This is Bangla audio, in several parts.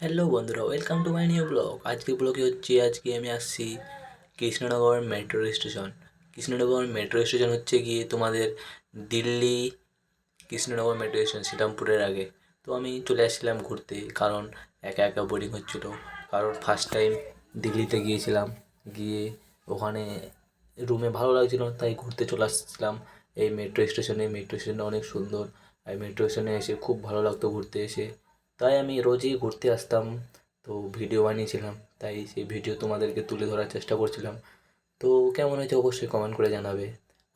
হ্যালো বন্ধুরা, welcome to my new blog. আজকের ব্লগে হচ্ছে আজকে আমি আসছি Krishnanagar metro station. Krishnanagar metro station হচ্ছে গিয়ে তোমাদের দিল্লি কৃষ্ণনগর মেট্রো স্টেশন শ্রীরামপুরের আগে। তো আমি চলে আসছিলাম ঘুরতে, কারণ একা একা বোরিং হচ্ছিলো। কারণ ফার্স্ট টাইম দিল্লিতে গিয়েছিলাম, গিয়ে ওখানে রুমে ভালো লাগছিল না, তাই ঘুরতে চলে আসছিলাম এই মেট্রো স্টেশনে। মেট্রো স্টেশনটা অনেক সুন্দর, আর মেট্রো স্টেশনে এসে খুব ভালো লাগতো ঘুরতে এসে। তাই আমি রোজই ঘুরতে আসতাম, তো ভিডিও বানিয়েছিলাম, তাই সেই ভিডিও তোমাদেরকে তুলে ধরার চেষ্টা করছিলাম। তো কেমন হয়েছে অবশ্যই কমেন্ট করে জানাবে।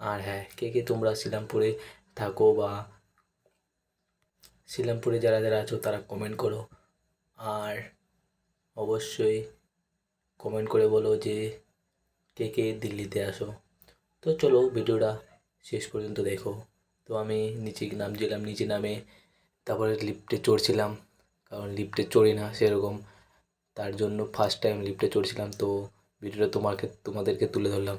আর হ্যাঁ, কে কে তোমরা শ্রীরামপুরে থাকো বা শ্রীরামপুরে যারা যারা আছো তারা কমেন্ট করো। আর অবশ্যই কমেন্ট করে বলো যে কে কে দিল্লিতে আসো। তো চলো ভিডিওটা শেষ পর্যন্ত দেখো। তো আমি নিচে নামছিলাম, নিচে নামে তারপরে লিফটে চড়ছিলাম, কারণ লিফটে চড়ি না সেরকম, তার জন্য ফার্স্ট টাইম লিফটে চড়ছিলাম। তো ভিডিওটা তোমাদেরকে তুলে ধরলাম।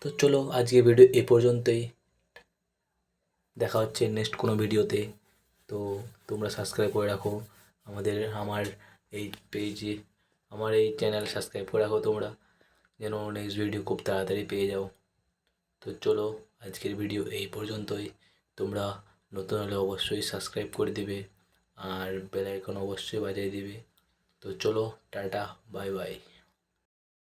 তো চলো আজকে ভিডিও এ পর্যন্তই, দেখা হচ্ছে নেক্সট কোনো ভিডিওতে। তো তোমরা সাবস্ক্রাইব করে রাখো আমার এই পেজে, আমার এই চ্যানেল সাবস্ক্রাইব করে রাখো তোমরা, যেন নেক্সট ভিডিও খুব তাড়াতাড়ি পেয়ে যাও। তো চলো আজকের ভিডিও এই পর্যন্তই। তোমরা নতুন হলে অবশ্যই সাবস্ক্রাইব করে দিবে, আর বেল আইকন অবশ্যই বাজিয়ে দিবে। তো চলো, টাটা, বাই বাই।